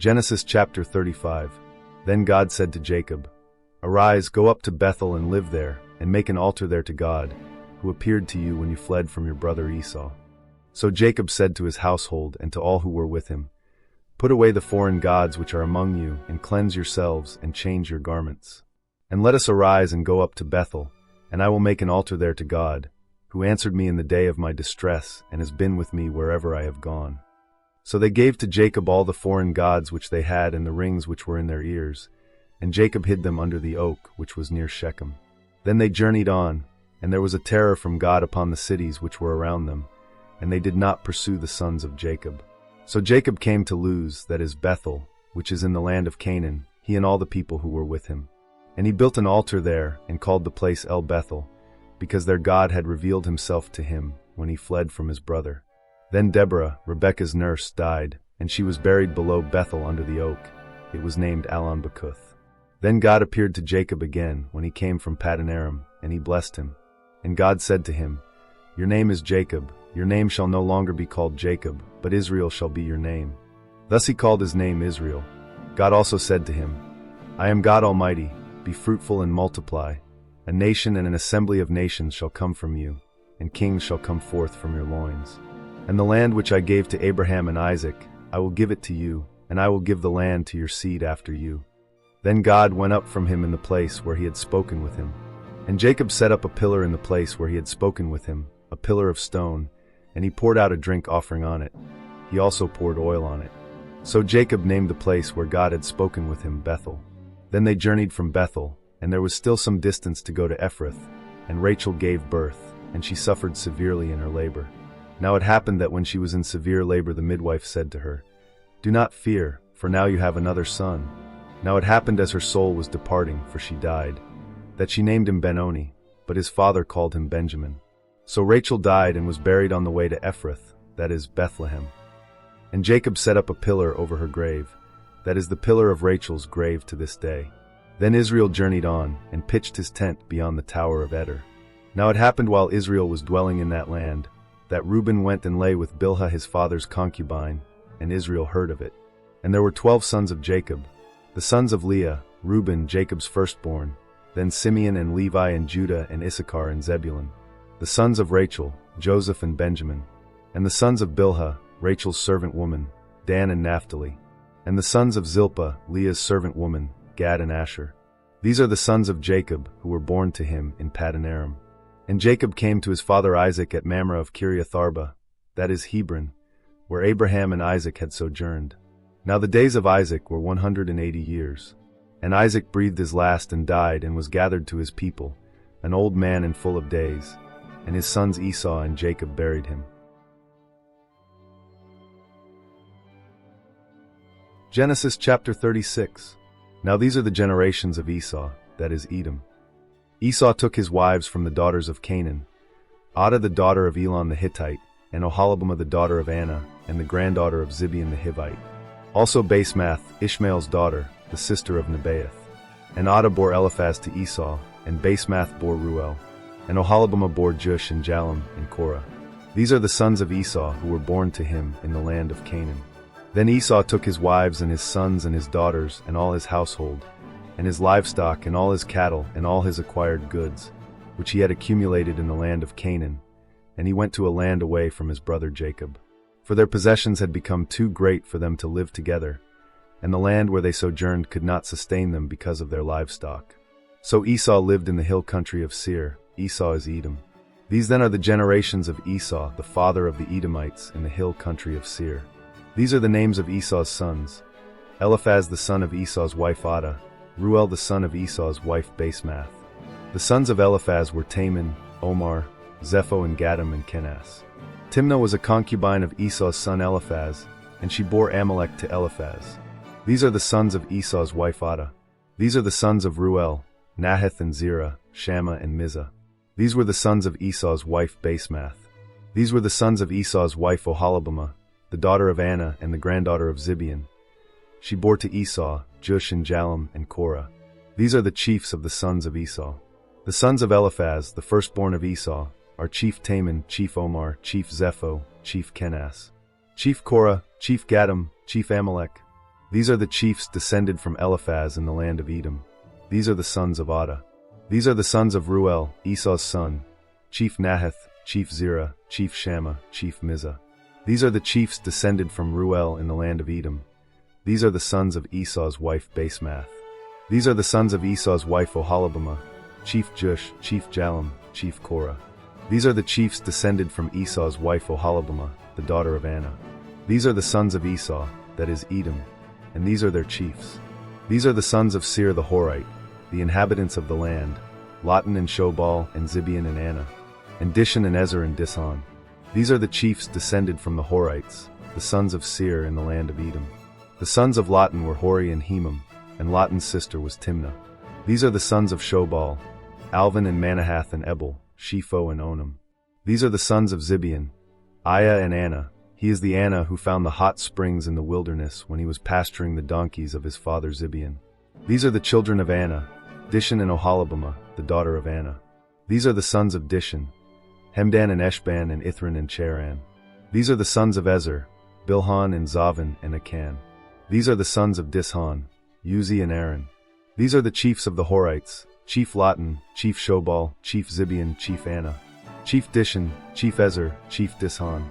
Genesis chapter 35. Then God said to Jacob, "Arise, go up to Bethel and live there, and make an altar there to God, who appeared to you when you fled from your brother Esau." So Jacob said to his household and to all who were with him, "Put away the foreign gods which are among you, and cleanse yourselves, and change your garments. And let us arise and go up to Bethel, and I will make an altar there to God, who answered me in the day of my distress, and has been with me wherever I have gone." So they gave to Jacob all the foreign gods which they had and the rings which were in their ears, and Jacob hid them under the oak which was near Shechem. Then they journeyed on, and there was a terror from God upon the cities which were around them, and they did not pursue the sons of Jacob. So Jacob came to Luz, that is Bethel, which is in the land of Canaan, he and all the people who were with him. And he built an altar there, and called the place El Bethel, because their God had revealed himself to him when he fled from his brother. Then Deborah, Rebekah's nurse, died, and she was buried below Bethel under the oak. It was named Allon-Bacuth. Then God appeared to Jacob again when he came from Paddan Aram, and he blessed him. And God said to him, "Your name is Jacob. Your name shall no longer be called Jacob, but Israel shall be your name." Thus he called his name Israel. God also said to him, "I am God Almighty. Be fruitful and multiply. A nation and an assembly of nations shall come from you, and kings shall come forth from your loins. And the land which I gave to Abraham and Isaac, I will give it to you, and I will give the land to your seed after you." Then God went up from him in the place where he had spoken with him. And Jacob set up a pillar in the place where he had spoken with him, a pillar of stone, and he poured out a drink offering on it. He also poured oil on it. So Jacob named the place where God had spoken with him Bethel. Then they journeyed from Bethel, and there was still some distance to go to Ephrath, and Rachel gave birth, and she suffered severely in her labor. Now it happened that when she was in severe labor, the midwife said to her, "Do not fear, for now you have another son." Now it happened as her soul was departing, for she died, that she named him Benoni, but his father called him Benjamin. So Rachel died and was buried on the way to Ephrath, that is Bethlehem. And Jacob set up a pillar over her grave, that is the pillar of Rachel's grave to this day. Then Israel journeyed on, and pitched his tent beyond the tower of Eder. Now it happened while Israel was dwelling in that land, that Reuben went and lay with Bilhah his father's concubine, and Israel heard of it. And there were 12 sons of Jacob, the sons of Leah, Reuben, Jacob's firstborn, then Simeon and Levi and Judah and Issachar and Zebulun, the sons of Rachel, Joseph and Benjamin, and the sons of Bilhah, Rachel's servant woman, Dan and Naphtali, and the sons of Zilpah, Leah's servant woman, Gad and Asher. These are the sons of Jacob who were born to him in Paddan Aram. And Jacob came to his father Isaac at Mamre of Kiriath Arba, that is Hebron, where Abraham and Isaac had sojourned. Now the days of Isaac were 180 years. And Isaac breathed his last and died, and was gathered to his people, an old man and full of days. And his sons Esau and Jacob buried him. Genesis chapter 36. Now these are the generations of Esau, that is Edom. Esau took his wives from the daughters of Canaan, Adah the daughter of Elon the Hittite, and Oholibamah the daughter of Anna, and the granddaughter of Zibeon the Hivite. Also Basemath, Ishmael's daughter, the sister of Nebaioth. And Adah bore Eliphaz to Esau, and Basemath bore Ruel. And Oholibamah bore Jush and Jalem and Korah. These are the sons of Esau who were born to him in the land of Canaan. Then Esau took his wives and his sons and his daughters and all his household, and his livestock and all his cattle and all his acquired goods, which he had accumulated in the land of Canaan, and he went to a land away from his brother Jacob. For their possessions had become too great for them to live together, and the land where they sojourned could not sustain them because of their livestock. So Esau lived in the hill country of Seir. Esau is Edom. These then are the generations of Esau, the father of the Edomites, in the hill country of Seir. These are the names of Esau's sons: Eliphaz the son of Esau's wife Adah, Ruel the son of Esau's wife Basemath. The sons of Eliphaz were Taman, Omar, Zepho and Gatam and Kenaz. Timnah was a concubine of Esau's son Eliphaz, and she bore Amalek to Eliphaz. These are the sons of Esau's wife Adah. These are the sons of Ruel, Nahath and Zerah, Shammah and Mizah. These were the sons of Esau's wife Basemath. These were the sons of Esau's wife Oholibamah, the daughter of Anna and the granddaughter of Zibeon. She bore to Esau, Jush and Jalem and Korah. These are the chiefs of the sons of Esau. The sons of Eliphaz, the firstborn of Esau, are Chief Taman, Chief Omar, Chief Zepho, Chief Kenaz, Chief Korah, Chief Gatam, Chief Amalek. These are the chiefs descended from Eliphaz in the land of Edom. These are the sons of Adah. These are the sons of Ruel, Esau's son, chief Nahath, chief Zerah, chief Shammah, chief Mizah. These are the chiefs descended from Ruel in the land of Edom. These are the sons of Esau's wife Basemath. These are the sons of Esau's wife Oholibamah, chief Jush, chief Jalem, chief Korah. These are the chiefs descended from Esau's wife Oholibamah, the daughter of Anah. These are the sons of Esau, that is Edom, and these are their chiefs. These are the sons of Seir the Horite, the inhabitants of the land, Lotan and Shobal and Zibeon and Anah, and Dishon and Ezer and Dishon. These are the chiefs descended from the Horites, the sons of Seir in the land of Edom. The sons of Lotan were Hori and Hemam, and Lotan's sister was Timnah. These are the sons of Shobal, Alvan and Manahath and Ebal, Shepho and Onam. These are the sons of Zibeon, Aiah and Anah. He is the Anah who found the hot springs in the wilderness when he was pasturing the donkeys of his father Zibeon. These are the children of Anah, Dishon and Oholibamah, the daughter of Anah. These are the sons of Dishon, Hemdan and Eshban and Ithran and Cheran. These are the sons of Ezer, Bilhan and Zavan and Akan. These are the sons of Dishon, Uzi and Aaron. These are the chiefs of the Horites, chief Lotan, chief Shobal, chief Zibeon, chief Anah, chief Dishon, chief Ezer, chief Dishon.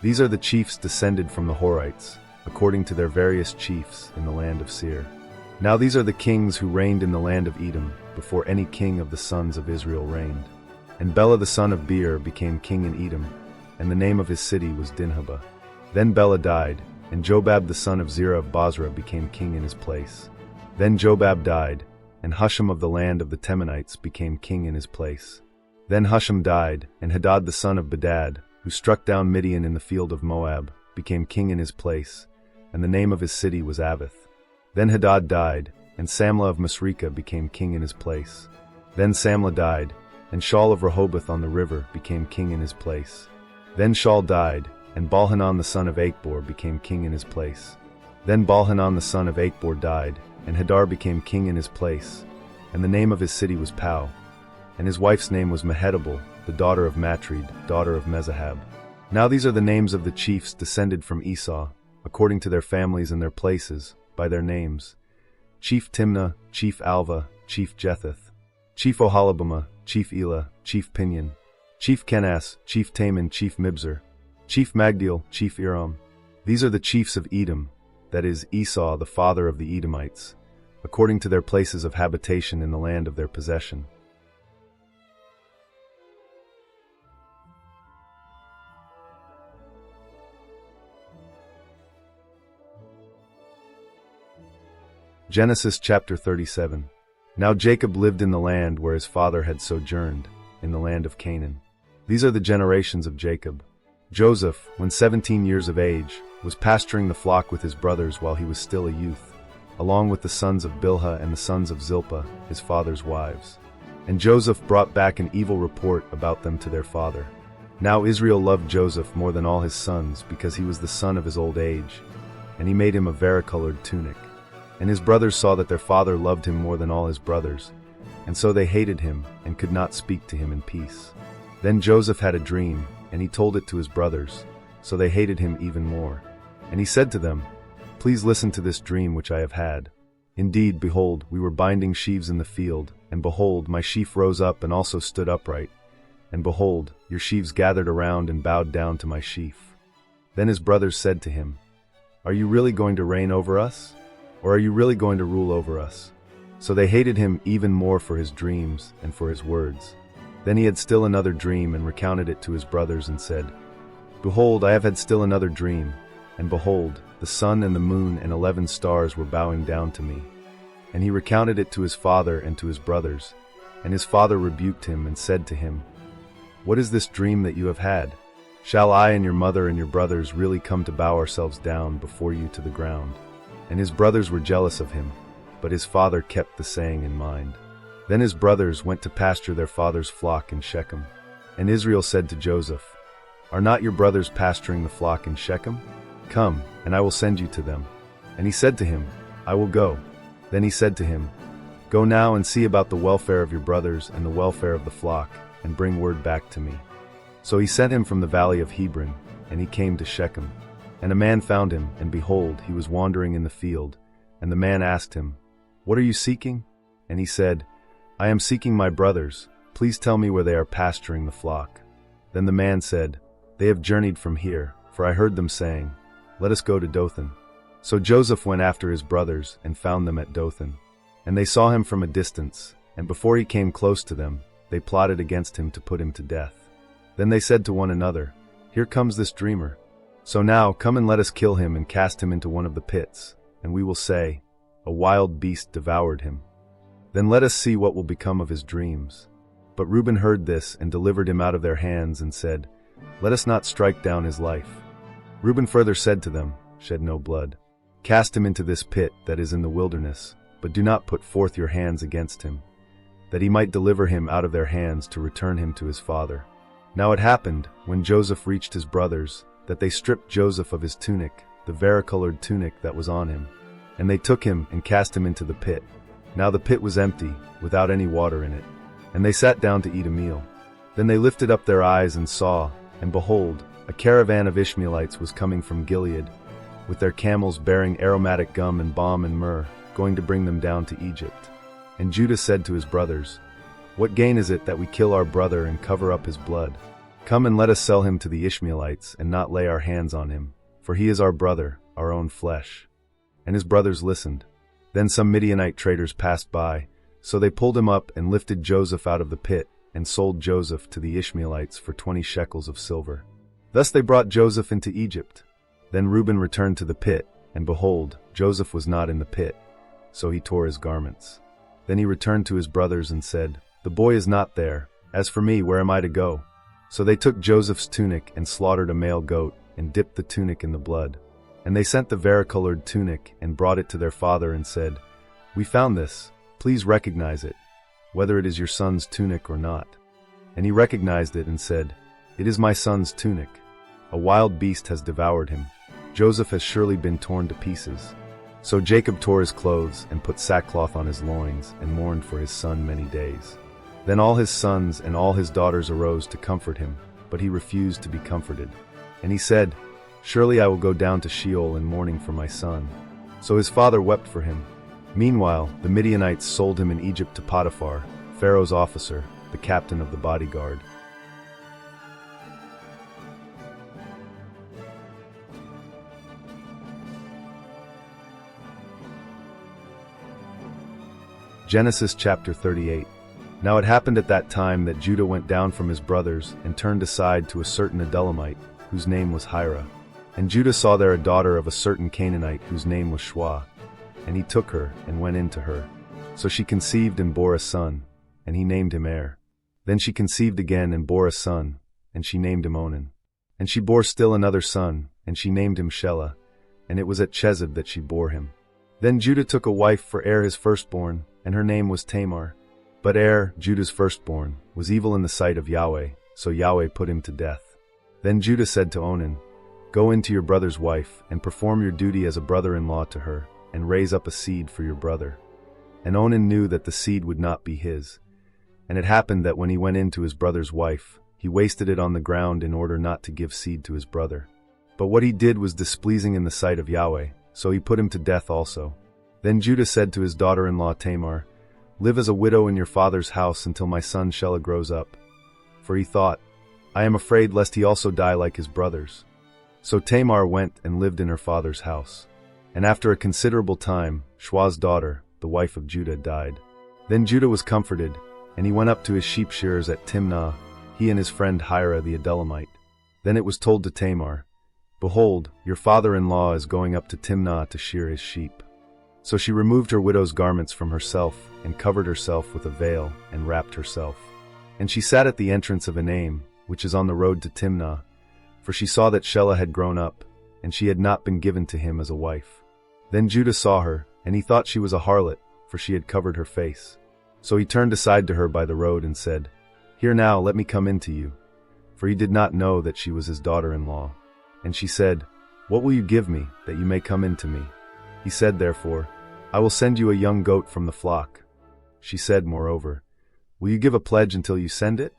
These are the chiefs descended from the Horites, according to their various chiefs in the land of Seir. Now these are the kings who reigned in the land of Edom, before any king of the sons of Israel reigned. And Bela the son of Beer became king in Edom, and the name of his city was Dinhabah. Then Bela died, and Jobab the son of Zerah of Bozrah became king in his place. Then Jobab died, and Husham of the land of the Temanites became king in his place. Then Husham died, and Hadad the son of Bedad, who struck down Midian in the field of Moab, became king in his place, and the name of his city was Avith. Then Hadad died, and Samlah of Masrekah became king in his place. Then Samlah died, and Shaul of Rehoboth on the river became king in his place. Then Shaul died, and Baalhanan the son of Achbor became king in his place. Then Baalhanan the son of Achbor died, and Hadar became king in his place, and the name of his city was Pau, and his wife's name was Mehetabel, the daughter of Matred, daughter of Mezahab. Now these are the names of the chiefs descended from Esau, according to their families and their places, by their names: Chief Timnah, Chief Alva, Chief Jetheth, Chief Oholibamah, Chief Elah, Chief Pinion, Chief Kenas, Chief Taman, Chief Mibzer, Chief Magdiel, Chief Iram. These are the chiefs of Edom, that is, Esau the father of the Edomites, according to their places of habitation in the land of their possession. Genesis chapter 37. Now Jacob lived in the land where his father had sojourned, in the land of Canaan. These are the generations of Jacob. Joseph, when 17 years of age, was pasturing the flock with his brothers while he was still a youth, along with the sons of Bilhah and the sons of Zilpah, his father's wives. And Joseph brought back an evil report about them to their father. Now Israel loved Joseph more than all his sons, because he was the son of his old age, and he made him a varicolored tunic. And his brothers saw that their father loved him more than all his brothers, and so they hated him and could not speak to him in peace. Then Joseph had a dream, and he told it to his brothers, so they hated him even more. And he said to them, "Please listen to this dream which I have had. Indeed, behold, we were binding sheaves in the field, and behold, my sheaf rose up and also stood upright. And behold, your sheaves gathered around and bowed down to my sheaf." Then his brothers said to him, "Are you really going to reign over us? Or are you really going to rule over us?" So they hated him even more for his dreams and for his words. Then he had still another dream and recounted it to his brothers and said, "Behold, I have had still another dream, and behold, the sun and the moon and 11 stars were bowing down to me." And he recounted it to his father and to his brothers, and his father rebuked him and said to him, "What is this dream that you have had? Shall I and your mother and your brothers really come to bow ourselves down before you to the ground?" And his brothers were jealous of him, but his father kept the saying in mind. Then his brothers went to pasture their father's flock in Shechem. And Israel said to Joseph, "Are not your brothers pasturing the flock in Shechem? Come, and I will send you to them." And he said to him, "I will go." Then he said to him, "Go now and see about the welfare of your brothers and the welfare of the flock, and bring word back to me." So he sent him from the valley of Hebron, and he came to Shechem. And a man found him, and behold, he was wandering in the field, And the man asked him, "What are you seeking?" And he said, "I am seeking my brothers. Please tell me where they are pasturing the flock." Then the man said, "They have journeyed from here, for I heard them saying, 'Let us go to Dothan.'" So Joseph went after his brothers and found them at Dothan. And they saw him from a distance, and before he came close to them, they plotted against him to put him to death. Then they said to one another, "Here comes this dreamer. So now come and let us kill him and cast him into one of the pits, and we will say, 'A wild beast devoured him.' Then let us see what will become of his dreams." But Reuben heard this and delivered him out of their hands and said, "Let us not strike down his life." Reuben further said to them, "Shed no blood. Cast him into this pit that is in the wilderness, but do not put forth your hands against him, that he might deliver him out of their hands to return him to his father." Now it happened, when Joseph reached his brothers, that they stripped Joseph of his tunic, the varicolored tunic that was on him. And they took him and cast him into the pit. Now the pit was empty, without any water in it. And they sat down to eat a meal. Then they lifted up their eyes and saw, and behold, a caravan of Ishmaelites was coming from Gilead, with their camels bearing aromatic gum and balm and myrrh, going to bring them down to Egypt. And Judah said to his brothers, "What gain is it that we kill our brother and cover up his blood? Come and let us sell him to the Ishmaelites and not lay our hands on him, for he is our brother, our own flesh." And his brothers listened. Then some Midianite traders passed by, so they pulled him up and lifted Joseph out of the pit and sold Joseph to the Ishmaelites for 20 shekels of silver. Thus they brought Joseph into Egypt. Then Reuben returned to the pit, and behold, Joseph was not in the pit, so he tore his garments. Then he returned to his brothers and said, "The boy is not there. As for me, where am I to go?" So they took Joseph's tunic and slaughtered a male goat and dipped the tunic in the blood. And they sent the varicolored tunic and brought it to their father and said, "We found this. Please recognize it, whether it is your son's tunic or not." And he recognized it and said, "It is my son's tunic. A wild beast has devoured him. Joseph has surely been torn to pieces." So Jacob tore his clothes and put sackcloth on his loins and mourned for his son many days. Then all his sons and all his daughters arose to comfort him, but he refused to be comforted. And he said, "Surely I will go down to Sheol in mourning for my son." So his father wept for him. Meanwhile, the Midianites sold him in Egypt to Potiphar, Pharaoh's officer, the captain of the bodyguard. Genesis chapter 38. Now it happened at that time that Judah went down from his brothers and turned aside to a certain Edomites, whose name was Hira. And Judah saw there a daughter of a certain Canaanite whose name was Shua. And he took her and went in to her. So she conceived and bore a son, and he named him Er. Then she conceived again and bore a son, and she named him Onan. And she bore still another son, and she named him Shelah, and it was at Chezib that she bore him. Then Judah took a wife for Er his firstborn, and her name was Tamar. But Er, Judah's firstborn, was evil in the sight of Yahweh, so Yahweh put him to death. Then Judah said to Onan, "Go in to your brother's wife, and perform your duty as a brother-in-law to her, and raise up a seed for your brother." And Onan knew that the seed would not be his. And it happened that when he went in to his brother's wife, he wasted it on the ground in order not to give seed to his brother. But what he did was displeasing in the sight of Yahweh, so he put him to death also. Then Judah said to his daughter-in-law Tamar, "Live as a widow in your father's house until my son Shelah grows up." For he thought, "I am afraid lest he also die like his brothers." So Tamar went and lived in her father's house. And after a considerable time, Shua's daughter, the wife of Judah, died. Then Judah was comforted, and he went up to his sheep shearers at Timnah, he and his friend Hira the Edolamite. Then it was told to Tamar, "Behold, your father-in-law is going up to Timnah to shear his sheep." So she removed her widow's garments from herself, and covered herself with a veil, and wrapped herself. And she sat at the entrance of Enaim, which is on the road to Timnah, for she saw that Shelah had grown up, and she had not been given to him as a wife. Then Judah saw her, and he thought she was a harlot, for she had covered her face. So he turned aside to her by the road and said, "Here now, let me come in to you." For he did not know that she was his daughter-in-law. And she said, "What will you give me, that you may come in to me?" He said therefore, "I will send you a young goat from the flock." She said, moreover, "Will you give a pledge until you send it?"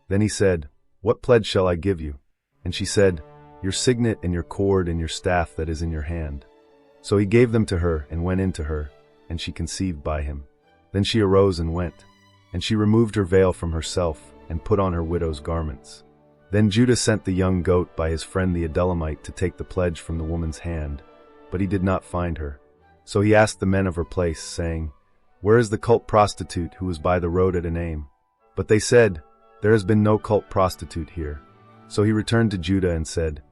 Then he said, "What pledge shall I give you?" And she said, "Your signet and your cord and your staff that is in your hand." So he gave them to her and went in to her, and she conceived by him. Then she arose and went, and she removed her veil from herself and put on her widow's garments. Then Judah sent the young goat by his friend the Edomite to take the pledge from the woman's hand, but he did not find her. So he asked the men of her place, saying, "Where is the cult prostitute who was by the road at Enaim?" But they said, "There has been no cult prostitute here." So he returned to Judah and said,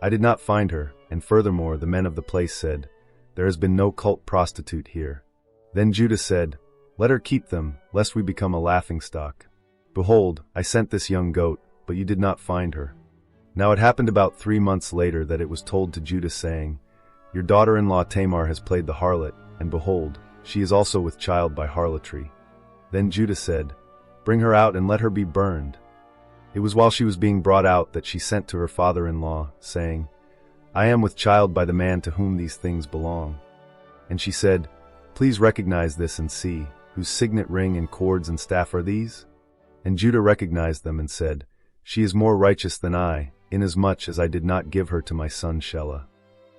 "I did not find her," and furthermore the men of the place said, "There has been no cult prostitute here." Then Judah said, "Let her keep them, lest we become a laughingstock. Behold, I sent this young goat, but you did not find her." Now it happened about 3 months later that it was told to Judah, saying, "Your daughter-in-law Tamar has played the harlot, and behold, she is also with child by harlotry." Then Judah said, "Bring her out and let her be burned." It was while she was being brought out that she sent to her father-in-law, saying, "I am with child by the man to whom these things belong." And she said, "Please recognize this and see, whose signet ring and cords and staff are these?" And Judah recognized them and said, "She is more righteous than I, inasmuch as I did not give her to my son Shelah."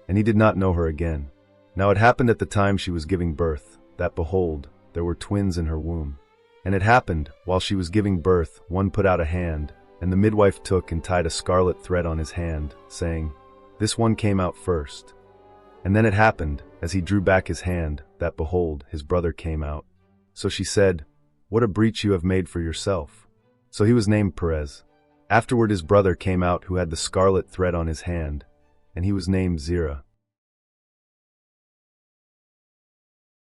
And he did not know her again. Now it happened at the time she was giving birth, that behold, there were twins in her womb. And it happened, while she was giving birth, one put out a hand, and the midwife took and tied a scarlet thread on his hand, saying, "This one came out first." And then it happened, as he drew back his hand, that behold, his brother came out. So she said, "What a breach you have made for yourself." So he was named Perez. Afterward his brother came out who had the scarlet thread on his hand, and he was named Zerah.